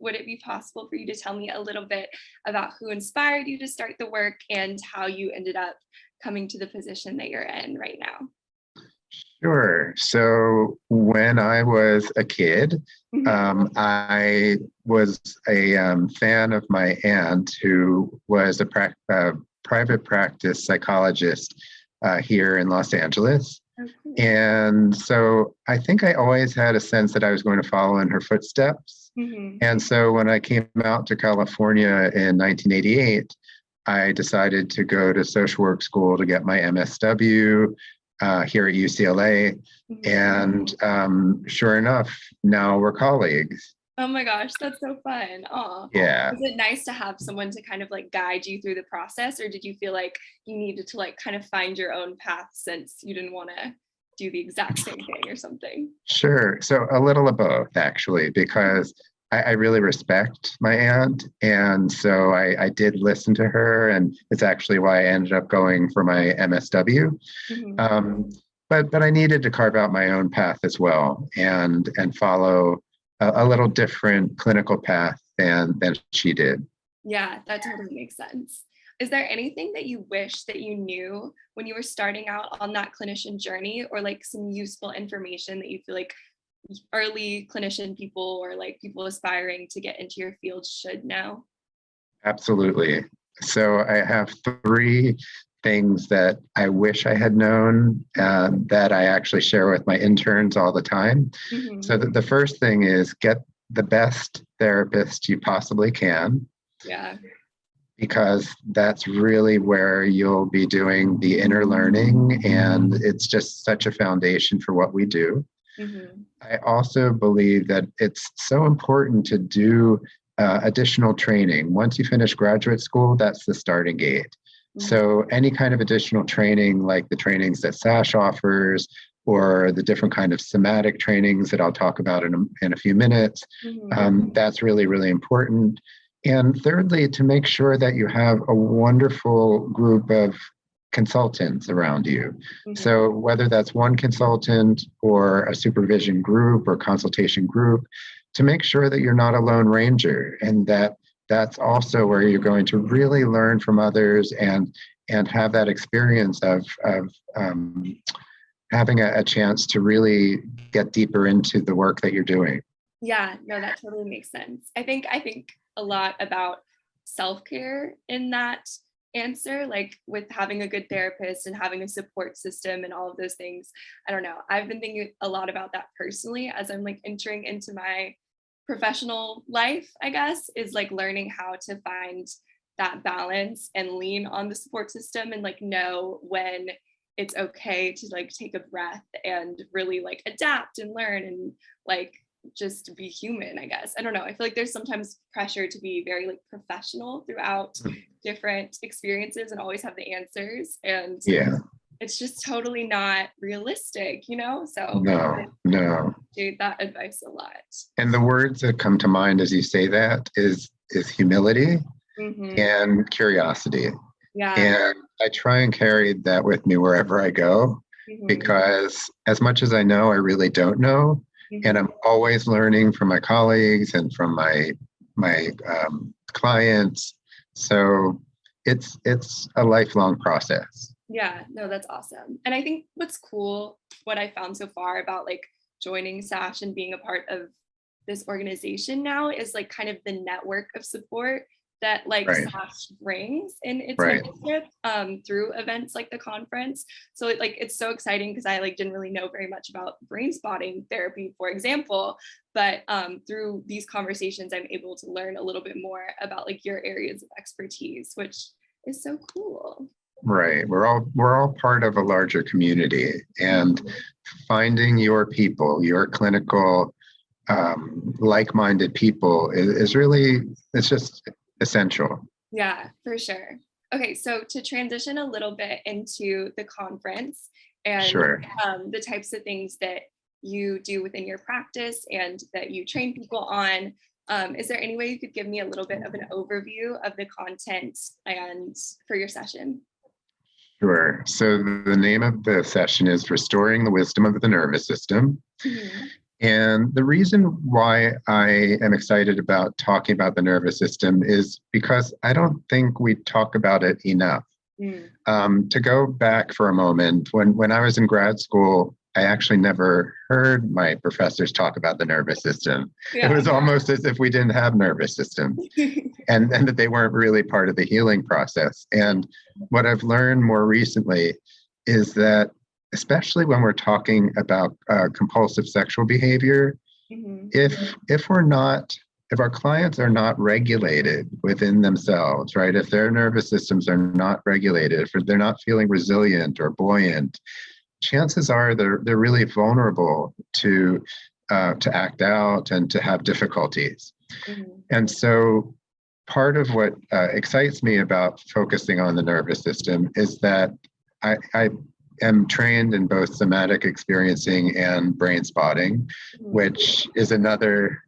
would it be possible for you to tell me a little bit about who inspired you to start the work and how you ended up coming to the position that you're in right now? Sure. So when I was a kid, Mhm. I was a fan of my aunt who was a private practice psychologist here in Los Angeles. Oh, cool. And so I think I always had a sense that I was going to follow in her footsteps. Mhm. And so when I came out to California in 1988, I decided to go to social work school to get my MSW here at UCLA. Mhm. And sure enough, now we're colleagues. Oh my gosh, that's so fun. Aw. Yeah, Was it nice to have someone to kind of like guide you through the process, or did you feel like you needed to like kind of find your own path since you didn't want to do the exact same thing or something? sure. So a little of both, actually, because I really respect my aunt. And so I did listen to her. And it's actually why I ended up going for my MSW. Mhm. Um, but I needed to carve out my own path as well and follow a little different clinical path than she did. Yeah, that totally makes sense. Is there anything that you wish that you knew when you were starting out on that clinician journey, or like some useful information that you feel like early clinician people or like people aspiring to get into your field should know? Absolutely. So I have three things that I wish I had known that I actually share with my interns all the time. So Mhm. the first thing is get the best therapist you possibly can, Yeah. because that's really where you'll be doing the inner learning. And it's just such a foundation for what we do. Mhm. I also believe that it's so important to do additional training. Once you finish graduate school, that's the starting gate. Mhm. So, any kind of additional training, like the trainings that SASH offers, or the different kind of somatic trainings that I'll talk about in a few minutes, Mhm. that's really, really important. And thirdly, to make sure that you have a wonderful group of consultants around you. Mhm. So whether that's one consultant or a supervision group or consultation group, to make sure that you're not a lone ranger, and that that's also where you're going to really learn from others and have that experience of having a chance to really get deeper into the work that you're doing. Yeah, no, that totally makes sense. I think a lot about self-care in that answer, like with having a good therapist and having a support system and all of those things. I don't know. I've been thinking a lot about that personally as I'm like entering into my professional life, I guess, is like learning how to find that balance and lean on the support system and like know when it's okay to like take a breath and really like adapt and learn and like just be human, I guess. I don't know. I feel like there's sometimes pressure to be very like professional throughout different experiences and always have the answers. And Yeah, it's just totally not realistic, you know? So I no, no. appreciate that advice a lot. And the words that come to mind as you say that is humility Hmm. and curiosity. Yeah. And I try and carry that with me wherever I go, Hmm. because as much as I know, I really don't know. And Hmm. I'm always learning from my colleagues and from my clients. So it's a lifelong process. Yeah, no, that's awesome. And I think what's cool, what I found so far about like joining SASH and being a part of this organization now is like kind of the network of support that like Right, SASH brings in its right, membership through events like the conference. So it's so exciting because I like didn't really know very much about brain spotting therapy, for example, but through these conversations, I'm able to learn a little bit more about like your areas of expertise, which is so cool. right. We're all part of a larger community, and Mhm. finding your people, your clinical like-minded people is really, it's just essential. Yeah, for sure. Okay, so to transition a little bit into the conference and Sure. the types of things that you do within your practice and that you train people on, is there any way you could give me a little bit of an overview of the content and for your session? Sure. So the name of the session is Restoring the Wisdom of the Nervous System. Mhm. And the reason why I am excited about talking about the nervous system is because I don't think we talk about it enough. Mm. To go back for a moment, when I was in grad school, I actually never heard my professors talk about the nervous system. It Yeah. was almost as if we didn't have nervous systems and that they weren't really part of the healing process. And what I've learned more recently is that, especially when we're talking about compulsive sexual behavior, Mhm. if we're not if our clients are not regulated within themselves, right? If their nervous systems are not regulated, if they're not feeling resilient or buoyant, chances are they're really vulnerable to act out and to have difficulties. Mhm. And so part of what excites me about focusing on the nervous system is that I am trained in both somatic experiencing and brain spotting, Mhm. which is another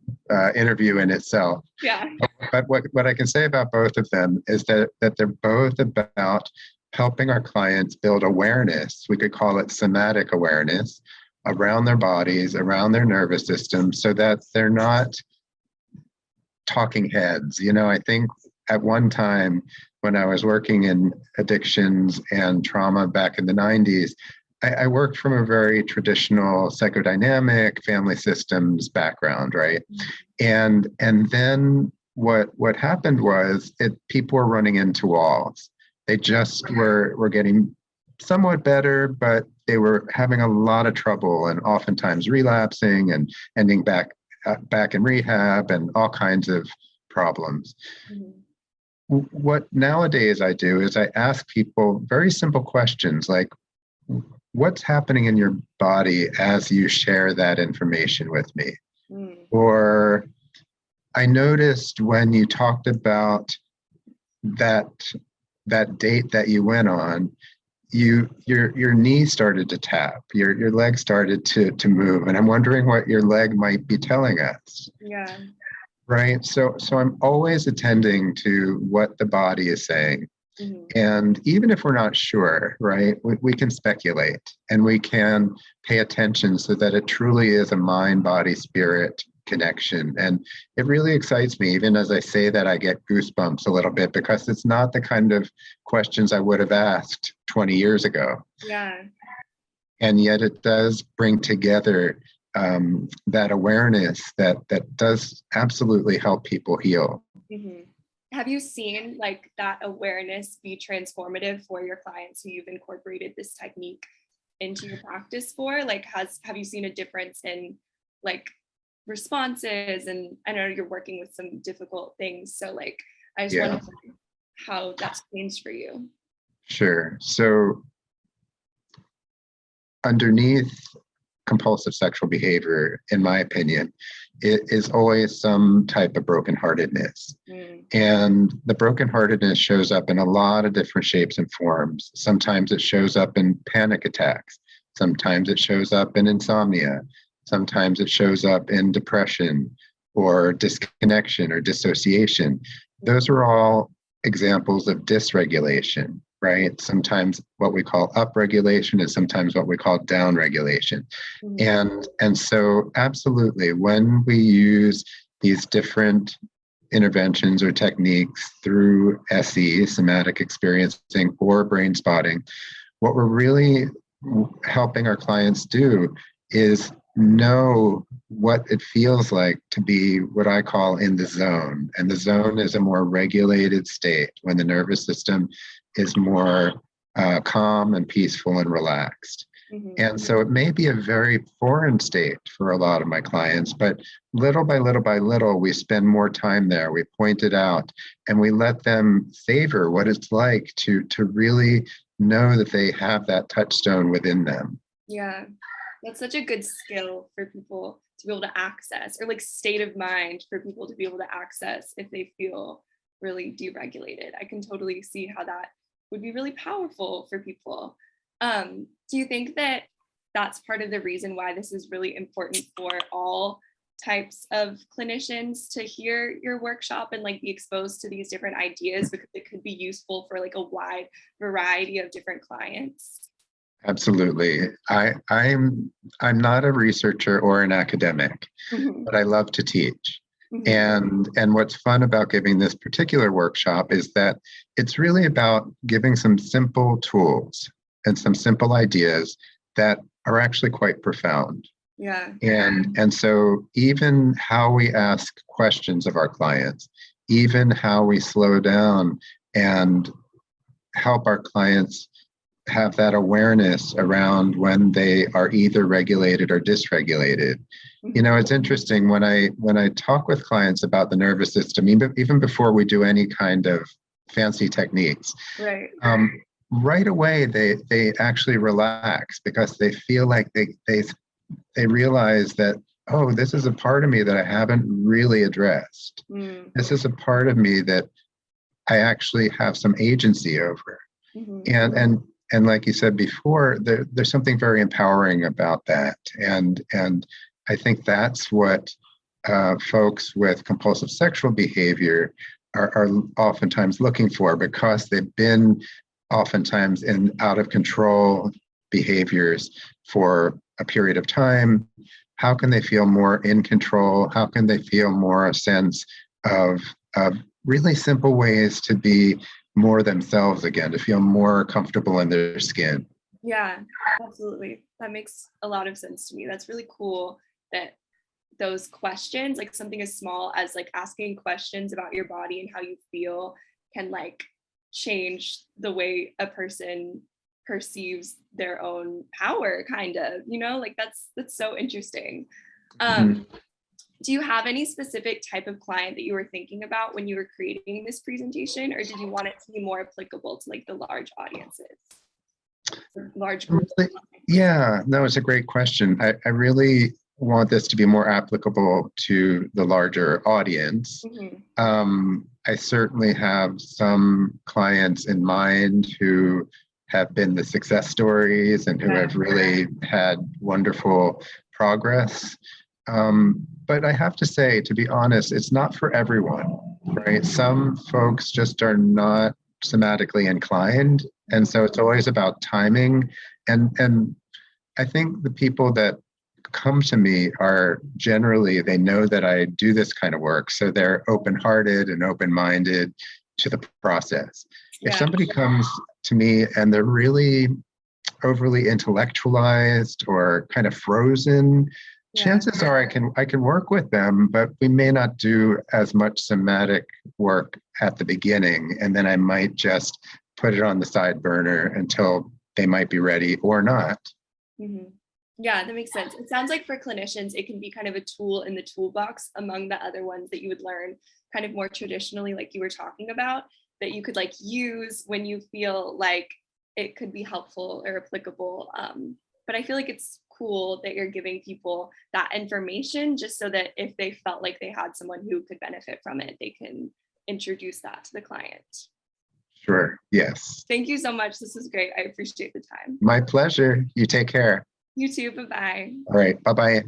interview in itself. Yeah. But what I can say about both of them is that they're both about helping our clients build awareness. We could call it somatic awareness around their bodies, around their nervous system, so that they're not talking heads. I think at one time when I was working in addictions and trauma back in the 90s, I worked from a very traditional psychodynamic family systems background, right? And then what happened was people were running into walls. They just were getting somewhat better, but they were having a lot of trouble and oftentimes relapsing and ending back in rehab and all kinds of problems. Mhm. What nowadays I do is I ask people very simple questions like, what's happening in your body as you share that information with me? Mm. Or I noticed when you talked about that date that you went on, your knee started to tap, your leg started to move, and I'm wondering what your leg might be telling us. Yeah. Right. So I'm always attending to what the body is saying. Mhm. And even if we're not sure, right, we can speculate and we can pay attention so that it truly is a mind, body, spirit connection. And it really excites me. Even as I say that, I get goosebumps a little bit because it's not the kind of questions I would have asked 20 years ago. Yeah. And yet it does bring together that awareness that does absolutely help people heal. Mhm. Have you seen like that awareness be transformative for your clients who you've incorporated this technique into your practice for? Like, have you seen a difference in like responses? And I know you're working with some difficult things, so like I just Yeah, wonder how that's changed for you. sure. So underneath compulsive sexual behavior, in my opinion, it is always some type of brokenheartedness. Mm. And the brokenheartedness shows up in a lot of different shapes and forms. Sometimes it shows up in panic attacks. Sometimes it shows up in insomnia. Sometimes it shows up in depression or disconnection or dissociation. Those are all examples of dysregulation, right? Sometimes what we call upregulation is sometimes what we call downregulation. Mhm. And so absolutely, when we use these different interventions or techniques through SE, somatic experiencing, or brain spotting, what we're really helping our clients do is know what it feels like to be what I call in the zone. And the zone is a more regulated state when the nervous system is more calm and peaceful and relaxed. Mhm. And so it may be a very foreign state for a lot of my clients, but little by little by little, we spend more time there. We point it out and we let them savor what it's like to really know that they have that touchstone within them. Yeah. That's such a good skill for people to be able to access, or like state of mind for people to be able to access if they feel really deregulated. I can totally see how that would be really powerful for people. Do you think that that's part of the reason why this is really important for all types of clinicians to hear your workshop and like be exposed to these different ideas because it could be useful for like a wide variety of different clients? Absolutely. I'm not a researcher or an academic, Mhm, but I love to teach. mhm, And what's fun about giving this particular workshop is that it's really about giving some simple tools and some simple ideas that are actually quite profound. yeah, And so even how we ask questions of our clients, even how we slow down and help our clients have that awareness around when they are either regulated or dysregulated. You mhm, know, it's interesting when I talk with clients about the nervous system, even before we do any kind of fancy techniques, right, um, right away they actually relax because they feel like they realize that, oh, this is a part of me that I haven't really addressed. mm, This is a part of me that I actually have some agency over. mhm, And like you said before, there's something very empowering about that. And I think that's what folks with compulsive sexual behavior are oftentimes looking for, because they've been oftentimes in out of control behaviors for a period of time. How can they feel more in control? How can they feel more a sense of, of really simple ways to be more themselves again, to feel more comfortable in their skin? yeah, absolutely. That makes a lot of sense to me. That's really cool that those questions, like something as small as like asking questions about your body and how you feel, can like change the way a person perceives their own power, kind of, like that's so interesting. Mhm. um do you have any specific type of client that you were thinking about when you were creating this presentation, or did you want it to be more applicable to like the large audiences, or large groups of Really- clients? Yeah, no, it's a great question. I really want this to be more applicable to the larger audience. Hmm. I certainly have some clients in mind who have been the success stories and who Yeah. have really had wonderful progress. But I have to say, to be honest, it's not for everyone, right? Some folks just are not somatically inclined. And Mhm. so it's always about timing. And I think the people that come to me are generally, they know that I do this kind of work, so they're open-hearted and open-minded to the process. If Yeah. somebody comes to me and they're really overly intellectualized or kind of frozen, Yeah. chances are I can work with them, but we may not do as much somatic work at the beginning, and then I might just put it on the side burner until they might be ready or not. Mhm. Yeah, that makes sense. It sounds like for clinicians, it can be kind of a tool in the toolbox among the other ones that you would learn kind of more traditionally, like you were talking about, that you could like use when you feel like it could be helpful or applicable. But I feel like it's cool that you're giving people that information just so that if they felt like they had someone who could benefit from it, they can introduce that to the client. Sure. Yes. Thank you so much. This was great. I appreciate the time. My pleasure. You take care. You too. Bye bye. All right. Bye bye.